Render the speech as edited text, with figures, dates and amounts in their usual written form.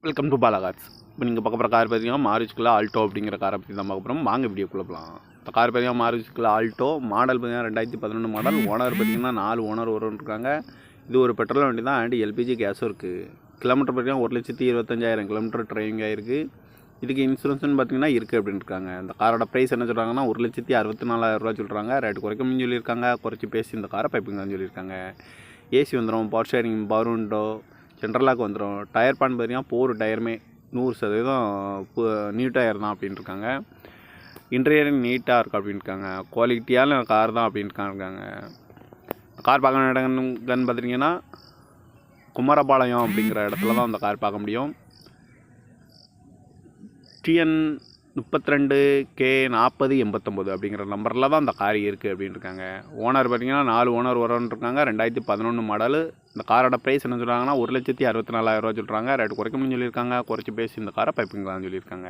Welcome to Bala cars. இப்போ நீங்கள் பார்க்க போகிற கார் பார்த்தீங்கன்னா மாருதிக்குள்ள ஆல்டோ அப்படிங்கிற காரை பற்றி தான் பார்க்க போகிறோம். வாங்க வீடியோக்குள்ளே போகலாம். இந்த கார் பார்த்தீங்கன்னா மாருதிக்குள்ள ஆல்டோ மாடல் பார்த்தீங்கன்னா 2011 மாடல். ஓனர் பார்த்தீங்கன்னா 4 ஓனர் இருக்காங்க. இது ஒரு பெட்ரோல் வண்டி தான் அண்ட் எல்பிஜி கேஸும் இருக்குது. கிலோமீட்டர் பார்த்தீங்கன்னா 1,25,000 கிலோமீட்டர் டிரைவிங் ஆகிருக்கு. இதுக்கு இன்சூரன்ஸ்னு பார்த்தீங்கன்னா இருக்குது அப்படின்னு இருக்காங்க. இந்த காரோட ப்ரைஸ் என்ன சொல்கிறாங்கன்னா 1,64,000 சொல்கிறாங்க. ரேட்டு குறைக்கணும்னு சொல்லியிருக்காங்க. குறைச்சி பேசி இந்த காரை பைப்பிங்கன்னு சொல்லியிருக்காங்க. ஏசி வந்துடும், பவர் ஷேரிங், பவர் விண்டோ, ஜென்ரலாக வந்துடும். டயர் பான் பார்த்தீங்கன்னா 4 டயருமே 100% நியூ டயர் தான் அப்படின்னு இருக்காங்க. இன்டீரியர் நீட்டாக இருக்குது அப்படின்னு இருக்காங்க. குவாலிட்டியான கார் தான் அப்படின்னு இருக்காங்க. கார் பார்க்க இடங்கன்னு பார்த்துட்டிங்கன்னா குமாரபாளையம் அப்படிங்கிற இடத்துல தான் அந்த கார் பார்க்க முடியும். TN 32K4089 அப்படிங்கிற நம்பரில் தான் அந்த கார் இருக்குது அப்படின்னு இருக்காங்க. ஓனர் பார்த்திங்கன்னா 4 ஓனர் இருக்காங்க. 2011 மாடலு. இந்த காரோட ப்ரைஸ் என்ன சொல்கிறாங்கன்னா 1,64,000 சொல்கிறாங்க. ரேட்டு குறைக்கணும்னு சொல்லியிருக்காங்க. குறைச்சி பேசி இந்த காரை பைப்பிங்களான்னு சொல்லியிருக்காங்க.